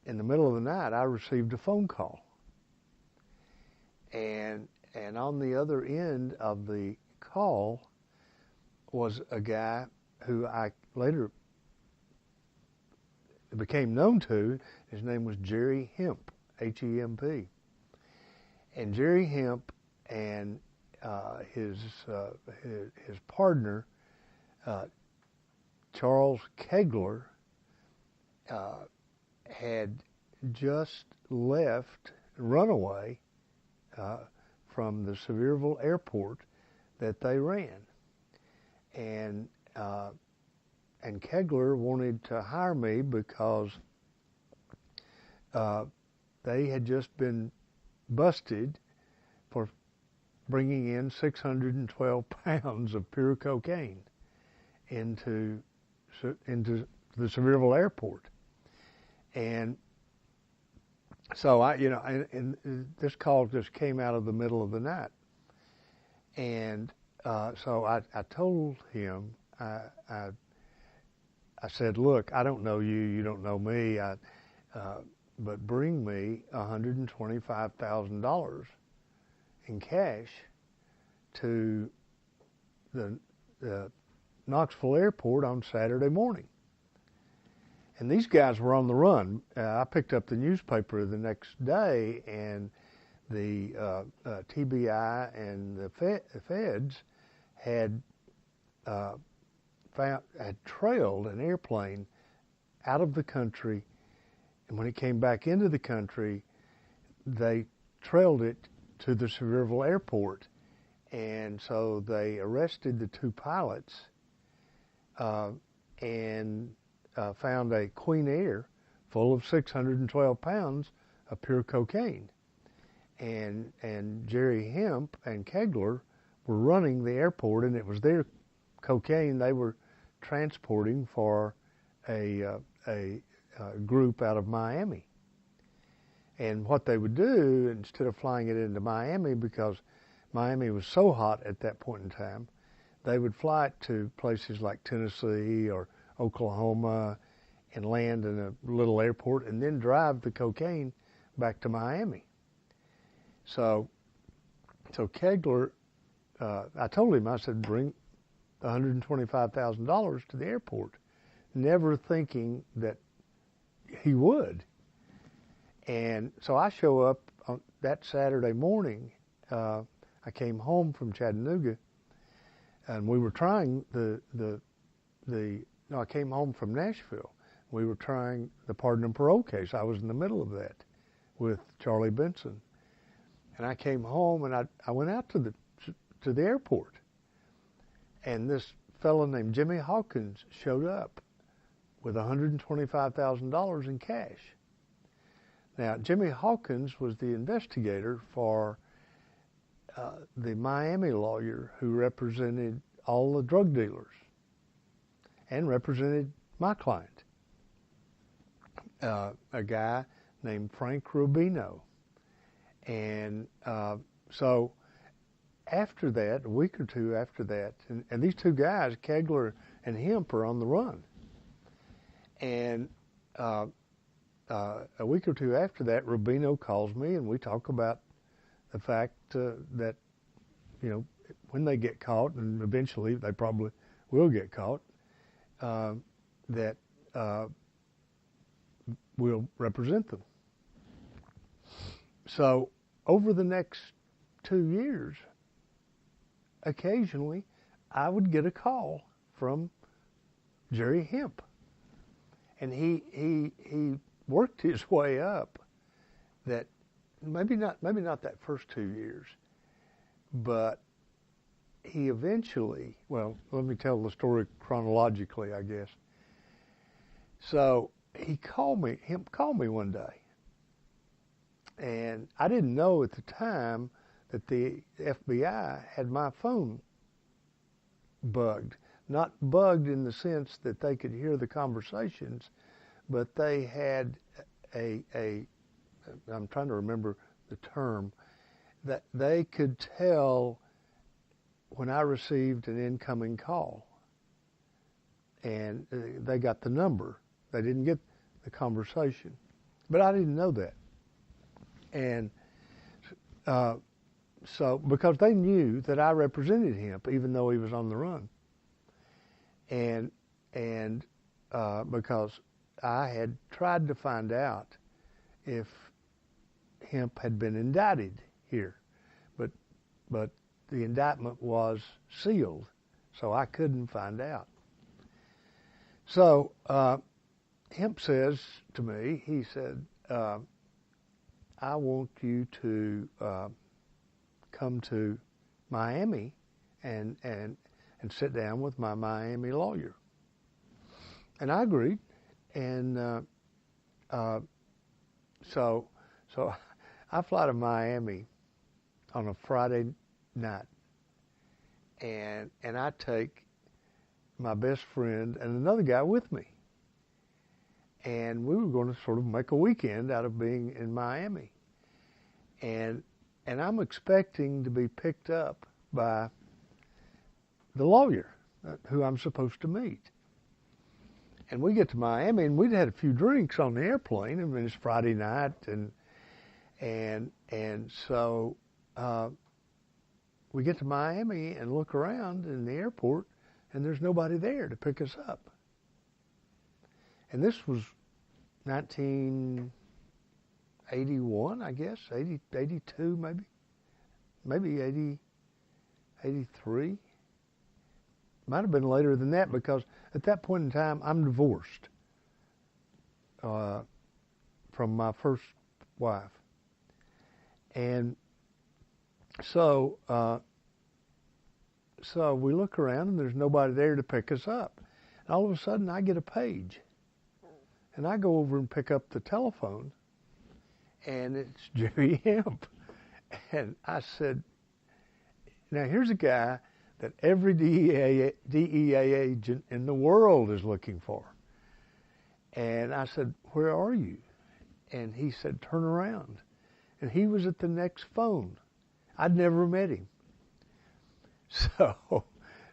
in the middle of the night, I received a phone call. And on the other end of the call was a guy who I later became known to. His name was Jerry Hemp, H-E-M-P. And Jerry Hemp and his partner, Charles Kegler, had just run away from the Sevierville airport that they ran. And Kegler wanted to hire me because they had just been busted for bringing in 612 pounds of pure cocaine into the Sevierville airport. And so and this call just came out of the middle of the night. And so I told him, I said, look, I don't know you, you don't know me, but bring me $125,000 in cash to the Knoxville airport on Saturday morning. And these guys were on the run. I picked up the newspaper the next day, and the TBI and the feds had trailed an airplane out of the country, and when it came back into the country, they trailed it to the Sevierville airport, and so they arrested the two pilots and found a Queen Air full of 612 pounds of pure cocaine. And Jerry Hemp and Kegler were running the airport, and it was their cocaine they were transporting for a group out of Miami. And what they would do, instead of flying it into Miami, because Miami was so hot at that point in time, they would fly it to places like Tennessee or Oklahoma and land in a little airport and then drive the cocaine back to Miami. So Kegler, I told him, I said, bring $125,000 to the airport, never thinking that he would. And so I show up on that Saturday morning. I came home from Chattanooga, and we were trying I came home from Nashville. We were trying the pardon and parole case. I was in the middle of that with Charlie Benson. And I came home, and I went out to the airport, and this fellow named Jimmy Hawkins showed up with $125,000 in cash. Now, Jimmy Hawkins was the investigator for the Miami lawyer who represented all the drug dealers and represented my client, a guy named Frank Rubino. And so after that, a week or two after that, and these two guys, Kegler and Hemp, are on the run. And a week or two after that, Rubino calls me, and we talk about the fact that, when they get caught, and eventually they probably will get caught, that we'll represent them. So over the next 2 years, occasionally I would get a call from Jerry Hemp, and he worked his way up. That maybe not that first 2 years, but he eventually, well, let me tell the story chronologically, I guess. So Hemp called me one day, and I didn't know at the time that the FBI had my phone bugged. Not bugged in the sense that they could hear the conversations, but they had I'm trying to remember the term, that they could tell when I received an incoming call. And they got the number. They didn't get the conversation. But I didn't know that. And so, because they knew that I represented Hemp, even though he was on the run. And because I had tried to find out if Hemp had been indicted here, but the indictment was sealed, so I couldn't find out. So Hemp says to me, he said, I want you to come to Miami and sit down with my Miami lawyer. And I agreed. And so I fly to Miami on a Friday night, and I take my best friend and another guy with me. And we were going to sort of make a weekend out of being in Miami. And I'm expecting to be picked up by the lawyer who I'm supposed to meet. And we get to Miami, and we'd had a few drinks on the airplane. I mean, it's Friday night, and so we get to Miami and look around in the airport, and there's nobody there to pick us up. And this was 1981, I guess, 82 maybe 83. Might have been later than that, because at that point in time, I'm divorced from my first wife. And so we look around, and there's nobody there to pick us up. And all of a sudden, I get a page. And I go over and pick up the telephone, and it's Jerry Hemp. And I said, now here's a guy that every DEA agent in the world is looking for. And I said, where are you? And he said, turn around. And he was at the next phone. I'd never met him.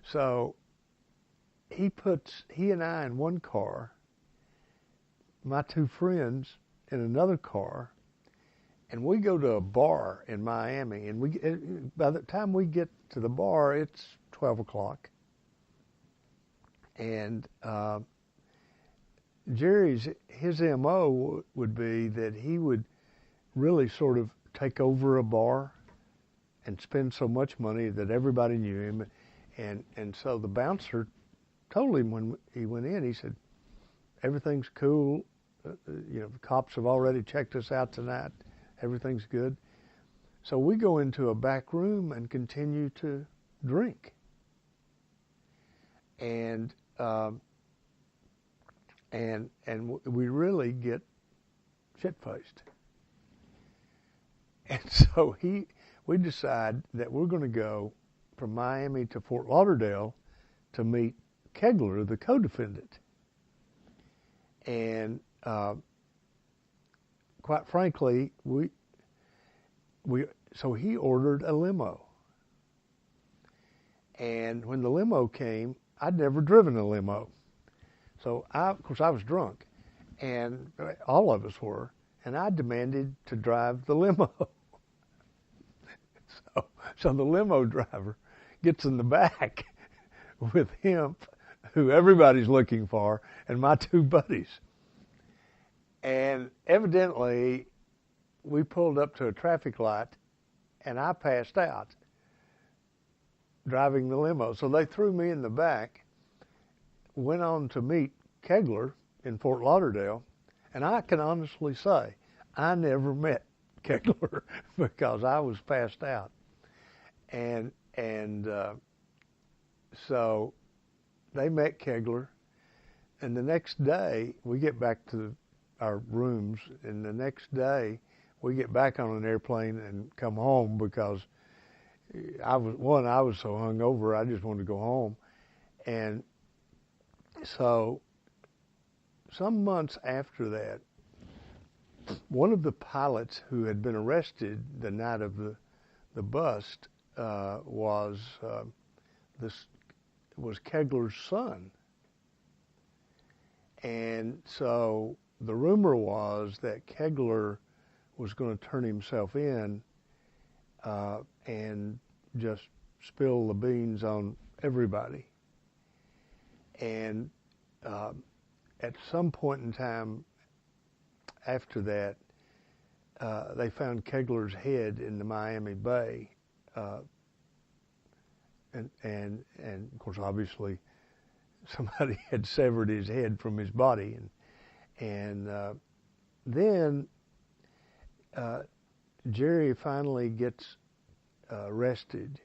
So he and I in one car, my two friends in another car, and we go to a bar in Miami. And by the time we get to the bar, it's 12 o'clock. And his MO would be that he would really sort of take over a bar and spend so much money that everybody knew him. And so the bouncer told him when he went in, he said, everything's cool. The cops have already checked us out tonight. Everything's good. So we go into a back room and continue to drink. And we really get shit-faced. And so we decide that we're going to go from Miami to Fort Lauderdale to meet Kegler, the co-defendant. And quite frankly, so he ordered a limo. And when the limo came, I'd never driven a limo. So of course I was drunk, and all of us were, and I demanded to drive the limo. So the limo driver gets in the back with Hemp, who everybody's looking for, and my two buddies. And evidently, we pulled up to a traffic light, and I passed out driving the limo. So they threw me in the back, went on to meet Kegler in Fort Lauderdale, and I can honestly say I never met Kegler because I was passed out. And so they met Kegler, and the next day we get back to our rooms, and the next day we get back on an airplane and come home because I was so hungover I just wanted to go home. And so some months after that, one of the pilots who had been arrested the night of the bust was Kegler's son. And so the rumor was that Kegler was going to turn himself in and just spill the beans on everybody. And at some point in time after that, they found Kegler's head in the Miami Bay, and of course, obviously, somebody had severed his head from his body, and then Jerry finally gets arrested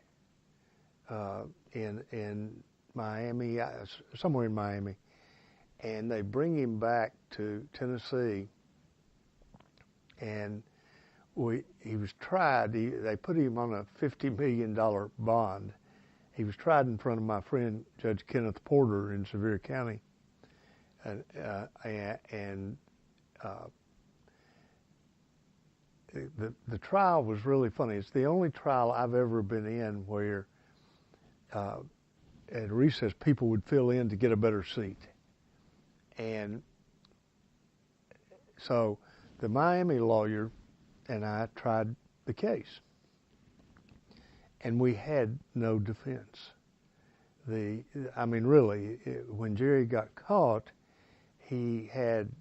in Miami, somewhere in Miami, and they bring him back to Tennessee, and he was tried. They put him on a $50 million bond. He was tried in front of my friend Judge Kenneth Porter in Sevier County, and the trial was really funny. It's the only trial I've ever been in where at recess people would fill in to get a better seat, and so the Miami lawyer and I tried the case, and we had no defense. Really, when Jerry got caught, he had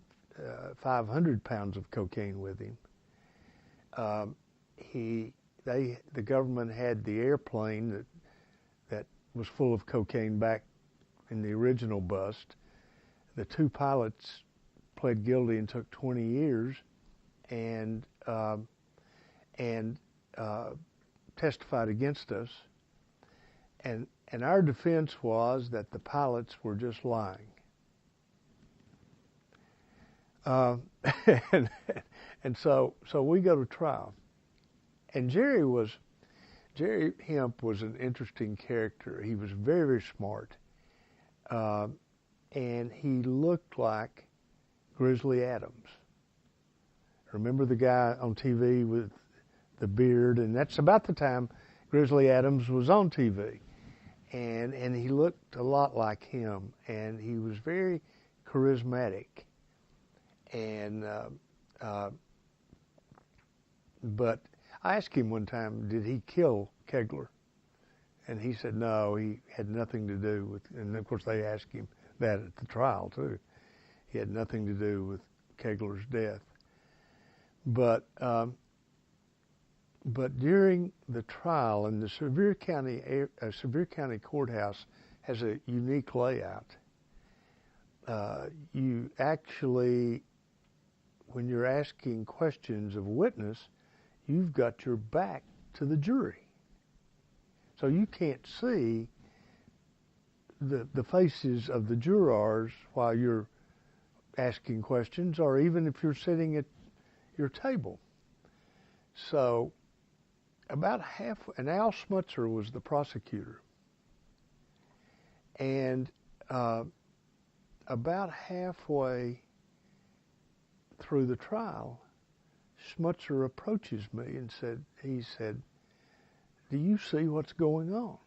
500 pounds of cocaine with him. The government had the airplane that was full of cocaine back in the original bust. The two pilots pled guilty and took 20 years, and testified against us. And our defense was that the pilots were just lying. And so we go to trial. And Jerry Hemp was an interesting character. He was very, very smart. And he looked like Grizzly Adams. Remember the guy on TV with the beard? And that's about the time Grizzly Adams was on TV. And he looked a lot like him. And he was very charismatic. And but I asked him one time, did he kill Kegler? And he said no, he had nothing to do with, and of course they asked him that at the trial too. He had nothing to do with Kegler's death. But during the trial, and the Sevier County courthouse has a unique layout. You actually, when you're asking questions of a witness, you've got your back to the jury. So you can't see the faces of the jurors while you're asking questions, or even if you're sitting at your table. So about and Al Smutzer was the prosecutor. And about halfway through the trial, Smutzer approaches me and he said, do you see what's going on?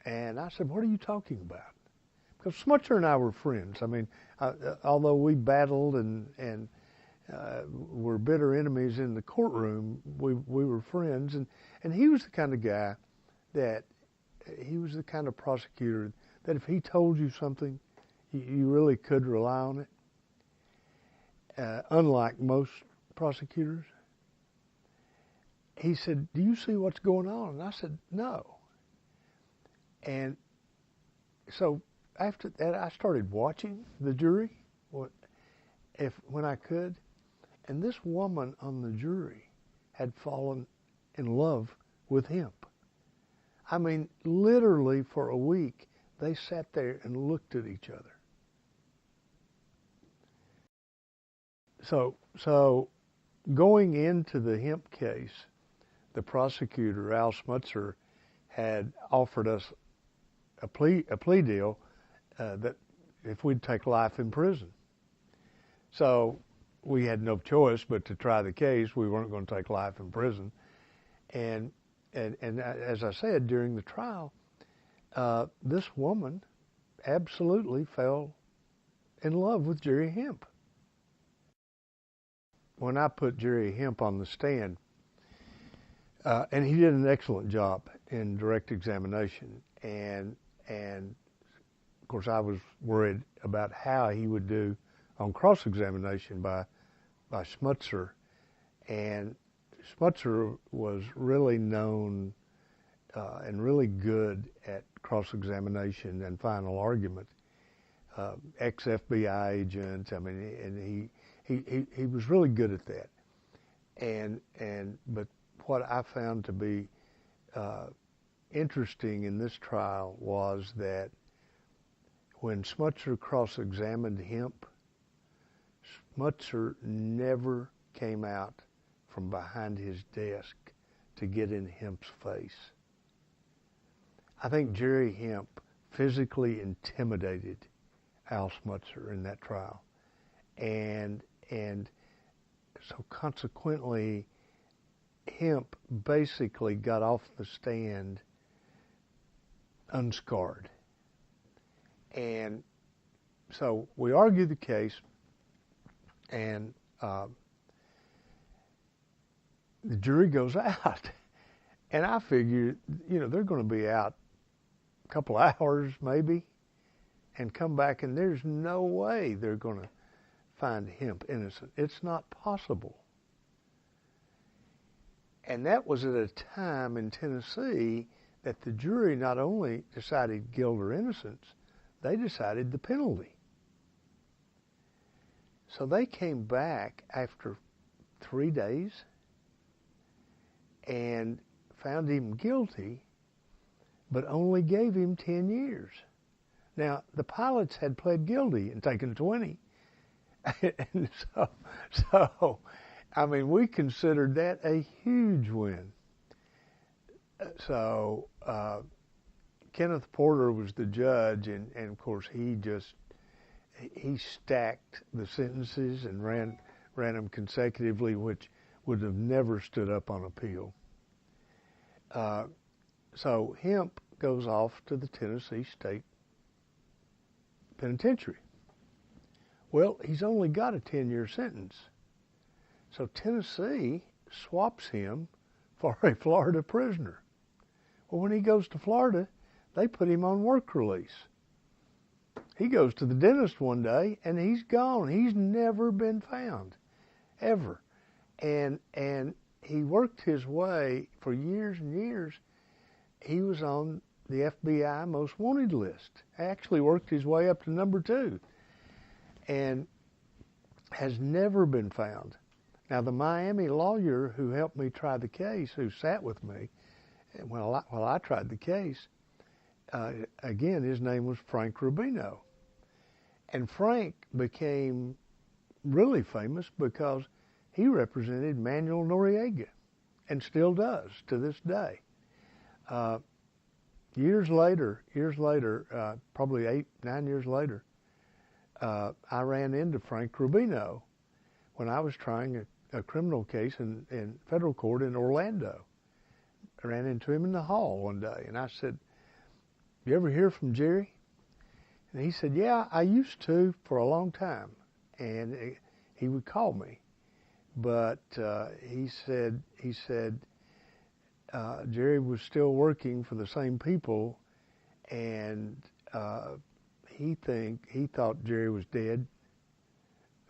And I said, what are you talking about? Because Smutzer and I were friends. I mean, although we battled and were bitter enemies in the courtroom, we were friends. And he was the kind of guy he was the kind of prosecutor that if he told you something, you really could rely on it. Unlike most prosecutors. He said, do you see what's going on? And I said, no. And so after that, I started watching the jury when I could. And this woman on the jury had fallen in love with Hemp. I mean, literally for a week, they sat there and looked at each other. So going into the Hemp case, the prosecutor, Al Smutzer, had offered us a plea deal that if we'd take life in prison. So we had no choice but to try the case. We weren't going to take life in prison. And as I said, during the trial, this woman absolutely fell in love with Jerry Hemp. When I put Jerry Hemp on the stand, and he did an excellent job in direct examination, and of course I was worried about how he would do on cross-examination by Schmutzer, and Schmutzer was really known and really good at cross-examination and final argument. Ex-FBI agent, I mean, and he was really good at that. But what I found to be interesting in this trial was that when Schmutzer cross-examined Hemp, Schmutzer never came out from behind his desk to get in Hemp's face. I think Jerry Hemp physically intimidated Al Schmutzer in that trial. And so consequently, Hemp basically got off the stand unscarred. And so we argued the case, and the jury goes out. And I figured, they're going to be out a couple hours maybe, and come back, and there's no way they're going to find Hemp innocent. It's not possible. And that was at a time in Tennessee that the jury not only decided guilt or innocence, they decided the penalty. So they came back after 3 days and found him guilty, but only gave him 10 years. Now, the pilots had pled guilty and taken 20. And so, I mean, we considered that a huge win. So, Kenneth Porter was the judge, and of course, he stacked the sentences and ran them consecutively, which would have never stood up on appeal. So Hemp goes off to the Tennessee State Penitentiary. Well, he's only got a 10-year sentence. So Tennessee swaps him for a Florida prisoner. Well, when he goes to Florida, they put him on work release. He goes to the dentist one day, and he's gone. He's never been found, ever. And he worked his way for years and years. He was on the FBI most wanted list. Actually worked his way up to number 2 and has never been found. Now, the Miami lawyer who helped me try the case, who sat with me while I tried the case, again, his name was Frank Rubino. And Frank became really famous because he represented Manuel Noriega and still does to this day. Years later, probably 8, 9 years later, I ran into Frank Rubino when I was trying a criminal case in federal court in Orlando. I ran into him in the hall one day, and I said, "You ever hear from Jerry?" And he said, "Yeah, I used to for a long time." And he would call me. But he said Jerry was still working for the same people, and he thought Jerry was dead.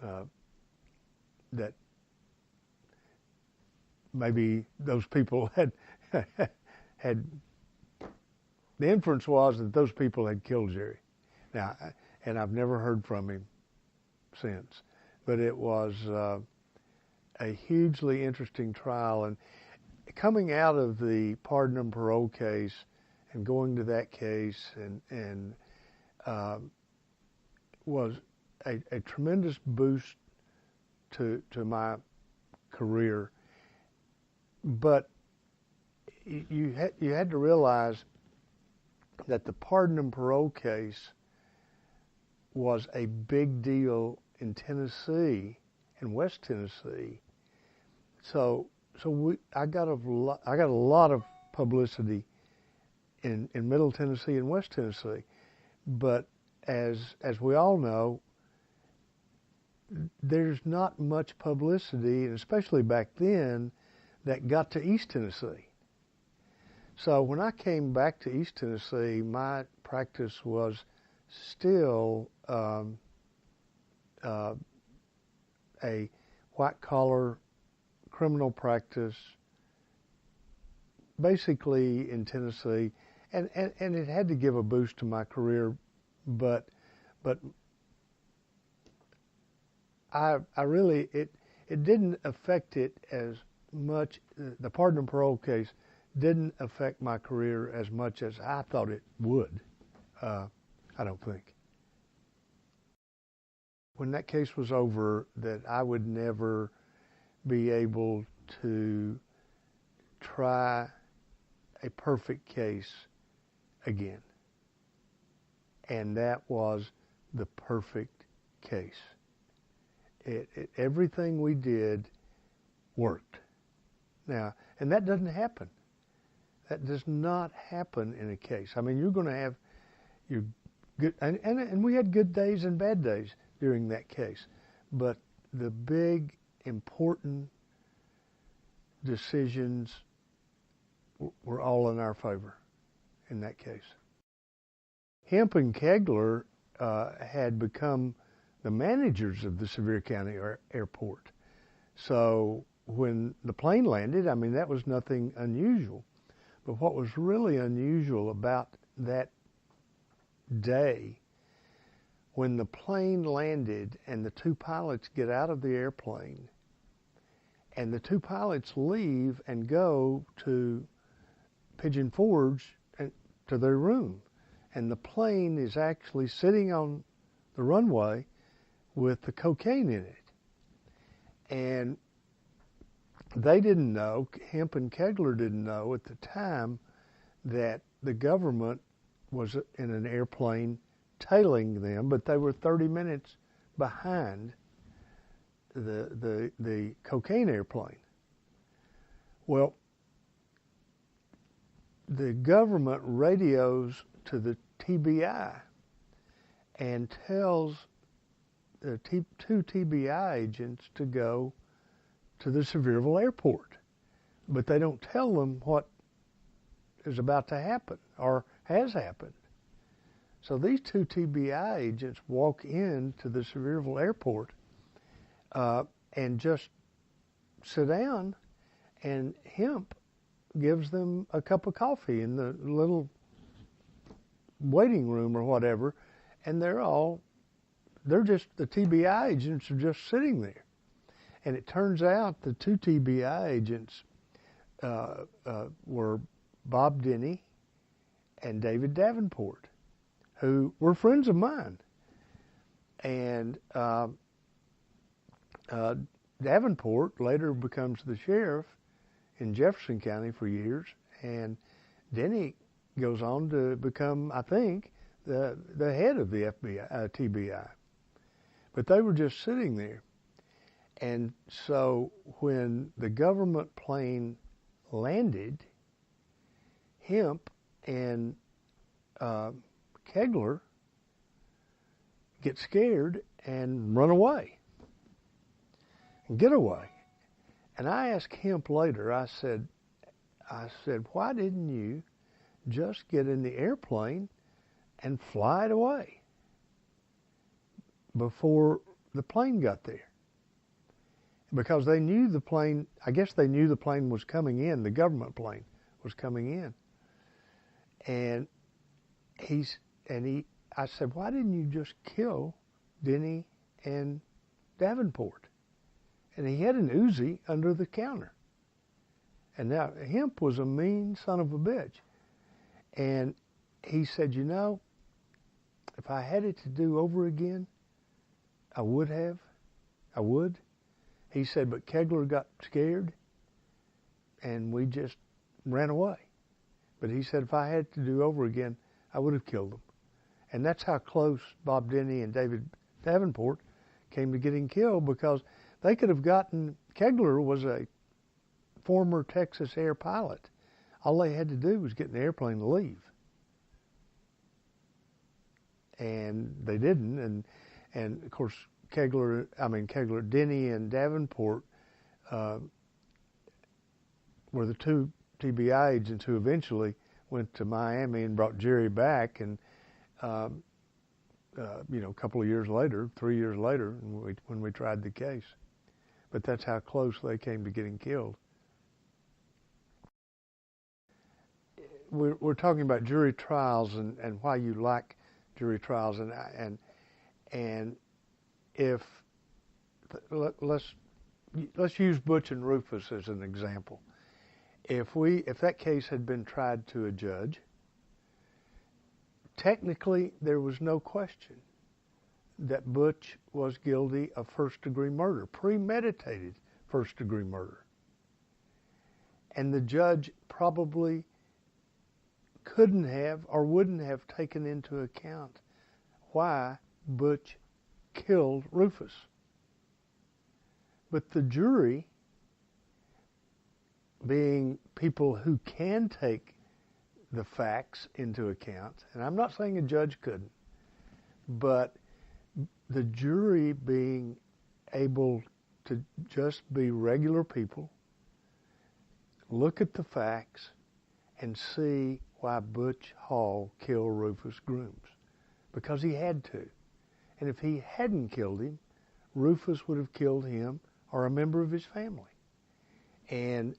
That maybe those people had the inference was that those people had killed Jerry. Now, and I've never heard from him since. But it was a hugely interesting trial, and coming out of the pardon and parole case and going to that case and was a tremendous boost to my career. But you had to realize that the pardon and parole case was a big deal in Tennessee, in West Tennessee. So I got a lot of publicity in Middle Tennessee and West Tennessee. But as we all know, there's not much publicity, and especially back then, that got to East Tennessee. So when I came back to East Tennessee, my practice was still a white-collar criminal practice, basically in Tennessee, and it had to give a boost to my career, but I really, it didn't affect it as much. The pardon and parole case didn't affect my career as much as I thought it would. I don't think. When that case was over, that I would never be able to try a perfect case again. And that was the perfect case. Everything we did worked. Now, and that doesn't happen. That does not happen in a case. I mean, you're going to have your good, and we had good days and bad days during that case. But the big, important decisions were all in our favor in that case. Hemp and Kegler had become the managers of the Sevier County Airport. So when the plane landed, I mean, that was nothing unusual. But what was really unusual about that day, when the plane landed and the two pilots get out of the airplane, and the two pilots leave and go to Pigeon Forge and to their room, and the plane is actually sitting on the runway with the cocaine in it. And they didn't know, Hemp and Kegler didn't know at the time, that the government was in an airplane tailing them, but they were 30 minutes behind the cocaine airplane. Well, the government radios to the TBI and tells the two TBI agents to go to the Sevierville airport, but they don't tell them what is about to happen or has happened. So these two TBI agents walk into the Sevierville airport and just sit down, and Hemp gives them a cup of coffee in the little waiting room or whatever, and they're just, the TBI agents are just sitting there. And it turns out the two TBI agents were Bob Denny and David Davenport, who were friends of mine. And Davenport later becomes the sheriff in Jefferson County for years, and Denny goes on to become, I think, the head of the FBI, TBI. But they were just sitting there. And so when the government plane landed, Hemp and Kegler get scared and run away and get away. And I asked Hemp later, I said, why didn't you just get in the airplane and fly it away before the plane got there? Because they knew the plane, I guess they knew the plane was coming in, the government plane was coming in. And I said, why didn't you just kill Denny and Davenport? And he had an Uzi under the counter. And now Hemp was a mean son of a bitch. And he said, you know, if I had it to do over again, I would. He said, but Kegler got scared and we just ran away. But he said, if I had to do over again, I would have killed them. And that's how close Bob Denny and David Davenport came to getting killed, because they could have gotten, Kegler was a former Texas Air pilot. All they had to do was get in the airplane and leave. And they didn't. And of course, Denny and Davenport were the two TBI agents who eventually went to Miami and brought Jerry back, and a couple of years later, 3 years later, when we tried the case. But that's how close they came to getting killed. We're talking about jury trials and why you like jury trials, and if let's use Butch and Rufus as an example. If that case had been tried to a judge, technically there was no question that Butch was guilty of first-degree murder, premeditated first-degree murder. And the judge probably couldn't have or wouldn't have taken into account why Butch killed Rufus. But the jury, being people who can take the facts into account, and I'm not saying a judge couldn't, but the jury being able to just be regular people, look at the facts, and see why Butch Hall killed Rufus Grooms. Because he had to. And if he hadn't killed him, Rufus would have killed him or a member of his family. And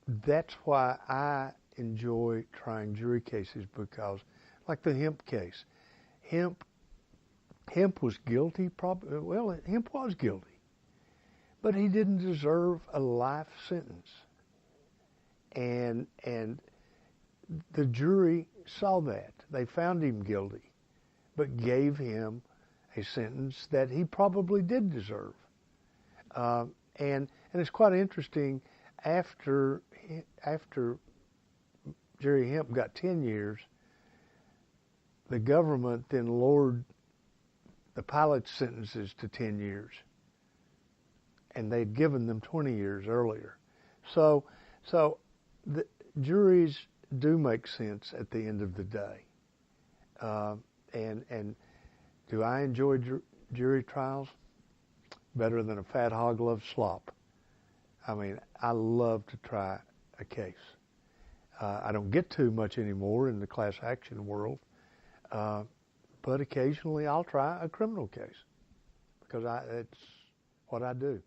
that's why I enjoy trying jury cases, because, like the Hemp case, Hemp was guilty, Hemp was guilty, but he didn't deserve a life sentence. And the jury saw that. They found him guilty, but gave him a sentence that he probably did deserve. And it's quite interesting, after Jerry Hemp got 10 years, the government then lowered the pilot's sentences to 10 years. And they'd given them 20 years earlier. So the juries do make sense at the end of the day. And do I enjoy jury trials? Better than a fat hog loves slop. I mean, I love to try a case. I don't get too much anymore in the class action world, but occasionally I'll try a criminal case because it's what I do.